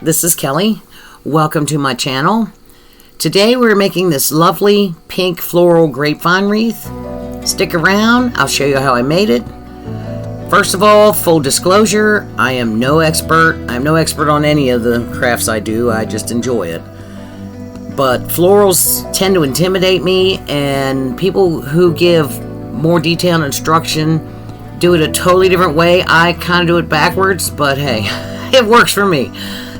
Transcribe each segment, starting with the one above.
this is Kelly. Welcome to my channel. Today we're making this lovely pink floral grapevine wreath. Stick around, I'll show you how I made it. First of all, full disclosure, I am no expert. I'm no expert on any of the crafts I do, I just enjoy it. But florals tend to intimidate me, and people who give more detailed instruction do it a totally different way. I kind of do it backwards, but hey, it works for me.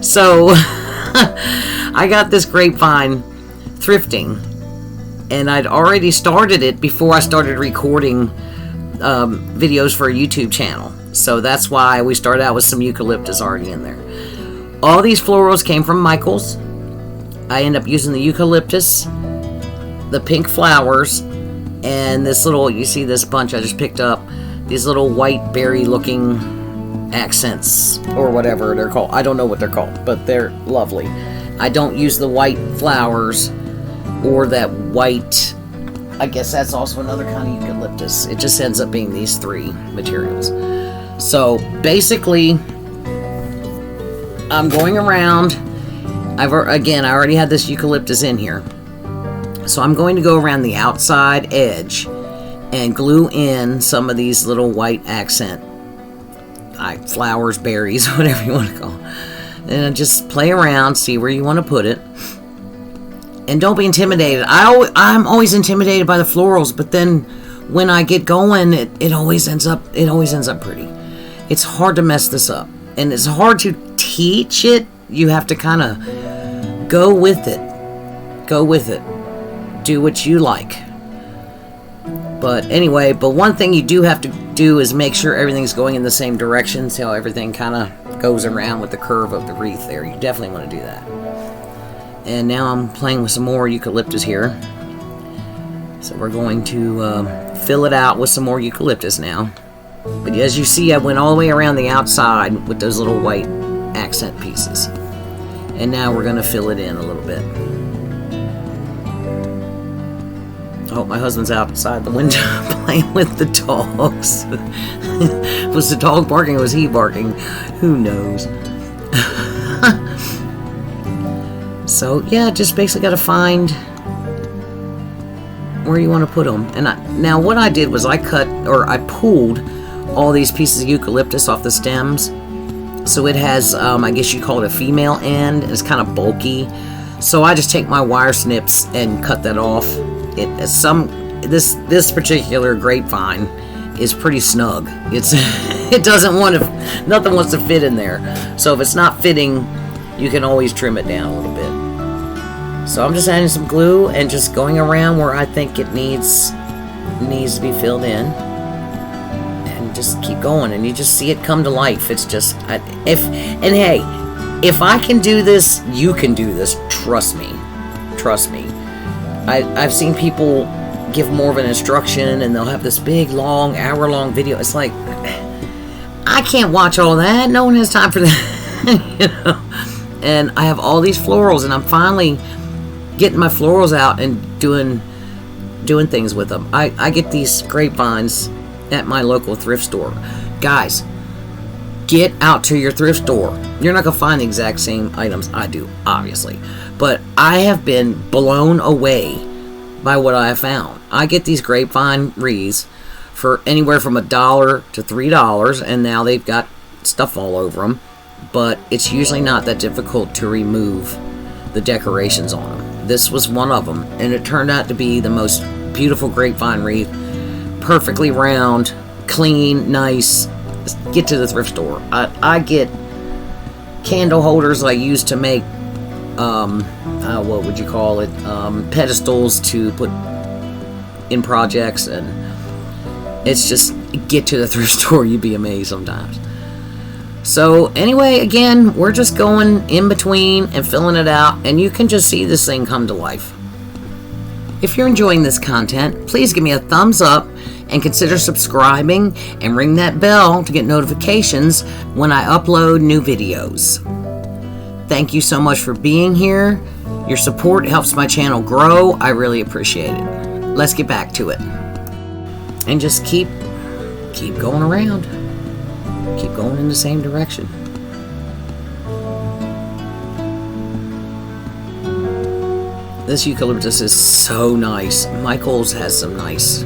So I got this grapevine thrifting, and I'd already started it before I started recording videos for a YouTube channel. So that's why we started out with some eucalyptus already in there. All these florals came from Michael's. I end up using the eucalyptus, the pink flowers, and this little, you see this bunch I just picked up, these little white berry looking accents or whatever they're called. I don't know what they're called, but they're lovely. I don't use the white flowers or that white, I guess that's also another kind of eucalyptus. It just ends up being these three materials. So basically, I'm going around. I already had this eucalyptus in here. So I'm going to go around the outside edge and glue in some of these little white accent flowers, berries, whatever you want to call them. And just play around, see where you want to put it. And don't be intimidated. I'm always intimidated by the florals, but then when I get going, it always ends up pretty. It's hard to mess this up, and it's hard to teach it. You have to kind of go with it. Do what you like. But anyway, one thing you do have to do is make sure everything's going in the same direction. See how everything kind of goes around with the curve of the wreath there. You definitely want to do that. And now I'm playing with some more eucalyptus here. So we're going to fill it out with some more eucalyptus now. But as you see, I went all the way around the outside with those little white accent pieces. And now we're going to fill it in a little bit. Oh, my husband's outside the window playing with the dogs. Was the dog barking or was he barking? Who knows? So, yeah, just basically got to find where you want to put them. And now what I did was I pulled all these pieces of eucalyptus off the stems. So it has, I guess you call it a female end. It's kind of bulky. So I just take my wire snips and cut that off. This particular grapevine is pretty snug. Nothing wants to fit in there. So if it's not fitting, you can always trim it down a little bit. So I'm just adding some glue and just going around where I think it needs to be filled in, and just keep going, and you just see it come to life. It's just if I can do this, you can do this. Trust me. I've seen people give more of an instruction, and they'll have this big, long, hour-long video. It's like, I can't watch all that. No one has time for that. You know? And I have all these florals, and I'm finally getting my florals out and doing things with them. I get these grapevines at my local thrift store. Guys, get out to your thrift store. You're not going to find the exact same items I do, obviously. But I have been blown away by what I have found. I get these grapevine wreaths for anywhere from $1 to $3, and now they've got stuff all over them. But it's usually not that difficult to remove the decorations on them. This was one of them, and it turned out to be the most beautiful grapevine wreath. Perfectly round, clean, nice. Get to the thrift store. I get candle holders I use to make what would you call it, pedestals to put in projects, and it's just, get to the thrift store. You'd be amazed sometimes. So anyway, again, we're just going in between and filling it out, and you can just see this thing come to life. If you're enjoying this content, please give me a thumbs up and consider subscribing and ring that bell to get notifications when I upload new videos. Thank you so much for being here. Your support helps my channel grow. I really appreciate it. Let's get back to it. And just keep going around. Keep going in the same direction. This eucalyptus is so nice. Michael's has some nice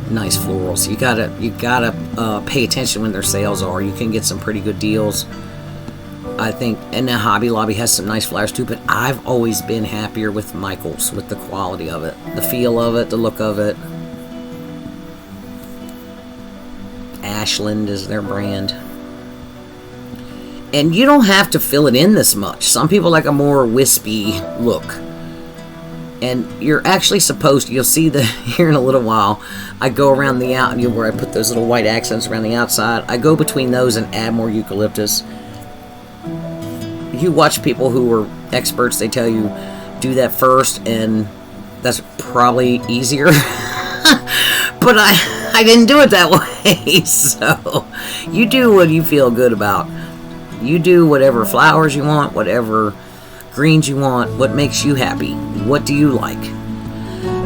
florals. You gotta pay attention when their sales are. You can get some pretty good deals, I think. And now Hobby Lobby has some nice flowers too, but I've always been happier with Michael's, with the quality of it, the feel of it, the look of it. Ashland is their brand. And you don't have to fill it in this much. Some people like a more wispy look. And you're actually supposed to, you'll see that here in a little while, I go around the out, where I put those little white accents around the outside. I go between those and add more eucalyptus. You watch people who are experts, they tell you do that first, and that's probably easier. But I didn't do it that way. So you do what you feel good about. You do whatever flowers you want, whatever greens you want, what makes you happy. What do you like?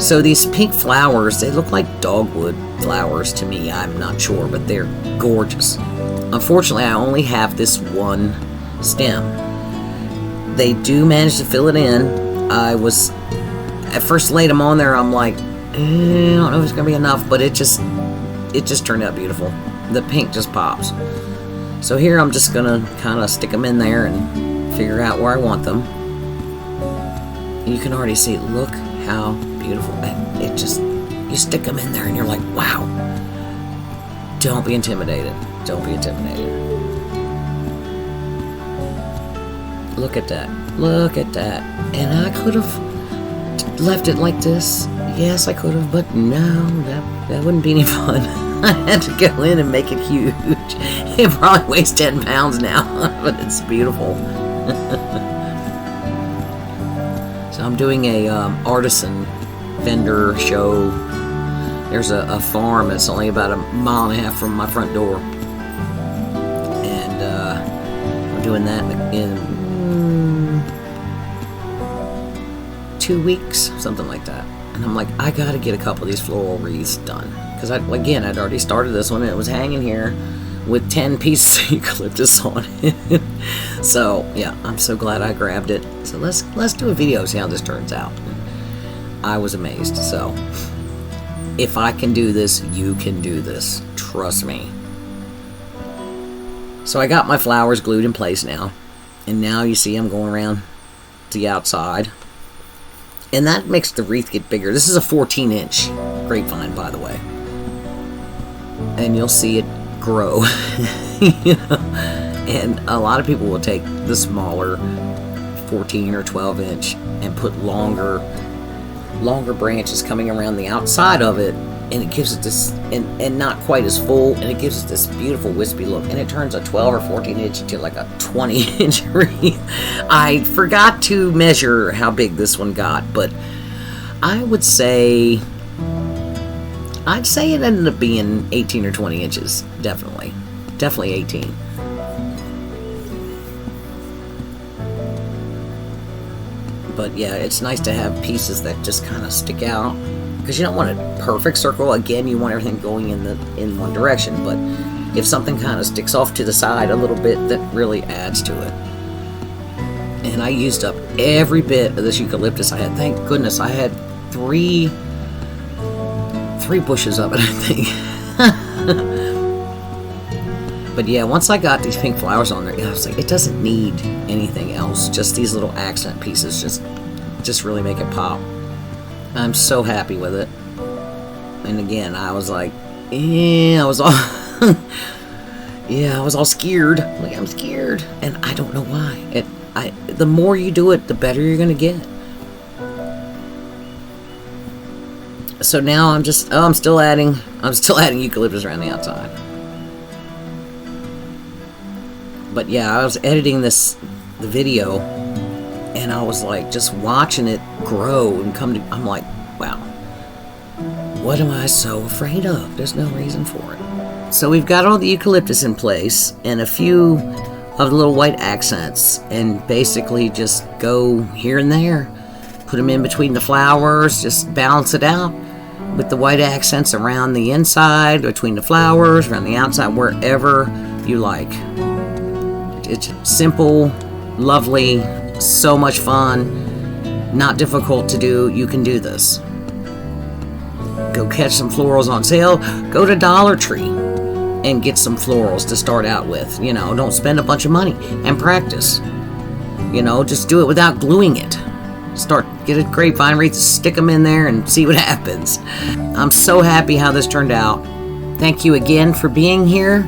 So these pink flowers, they look like dogwood flowers to me. I'm not sure, but they're gorgeous. Unfortunately, I only have this one stem. They do manage to fill it in. I was, at first laid them on there, I'm like, I don't know if it's going to be enough, but it just turned out beautiful. The pink just pops. So here I'm just going to kind of stick them in there and figure out where I want them. You can already see, look how beautiful. It just, you stick them in there and you're like, wow. Don't be intimidated. Don't be intimidated. Look at that. Look at that. And I could have left it like this. Yes, I could have, but no, that wouldn't be any fun. I had to go in and make it huge. It probably weighs 10 pounds now, but it's beautiful. So I'm doing a artisan vendor show. There's a farm that's only about a mile and a half from my front door. And I'm doing that in 2 weeks, something like that. And I'm like, I gotta get a couple of these floral wreaths done. Because, I'd already started this one, and it was hanging here with 10 pieces of eucalyptus on it. So, yeah, I'm so glad I grabbed it. So let's do a video, see how this turns out. I was amazed. So, if I can do this, you can do this. Trust me. So I got my flowers glued in place now. And now you see I'm going around the outside. And that makes the wreath get bigger. This is a 14-inch grapevine, by the way. And you'll see it grow. You know? And a lot of people will take the smaller 14 or 12-inch and put longer branches coming around the outside of it, and it gives it this, and not quite as full, and it gives it this beautiful wispy look, and it turns a 12 or 14-inch into like a 20-inch wreath. I forgot to measure how big this one got, but I'd say it ended up being 18 or 20 inches, definitely 18. But yeah, it's nice to have pieces that just kind of stick out, because you don't want a perfect circle. Again, you want everything going in one direction, but if something kind of sticks off to the side a little bit, that really adds to it. And I used up every bit of this eucalyptus I had. Thank goodness I had three bushes of it, I think. But yeah, once I got these pink flowers on there, I was like, it doesn't need anything else. Just these little accent pieces just really make it pop. I'm so happy with it. And again, I was like, I was all scared. Like, I'm scared, and I don't know why. The more you do it, the better you're gonna get. So now I'm still adding eucalyptus around the outside. But yeah, I was editing the video, and I was like just watching it grow and I'm like, wow, what am I so afraid of? There's no reason for it. So we've got all the eucalyptus in place and a few of the little white accents, and basically just go here and there, put them in between the flowers, just balance it out with the white accents around the inside, between the flowers, around the outside, wherever you like. It's simple, lovely, so much fun. Not difficult to do. You can do this. Go catch some florals on sale. Go to Dollar Tree and get some florals to start out with. You know, don't spend a bunch of money, and practice. You know, just do it without gluing it. Get a grapevine wreath, stick them in there and see what happens. I'm so happy how this turned out. Thank you again for being here.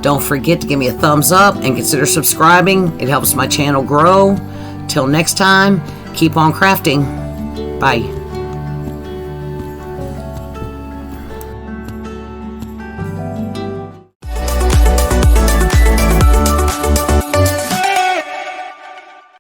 Don't forget to give me a thumbs up and consider subscribing. It helps my channel grow. Till next time, keep on crafting. Bye.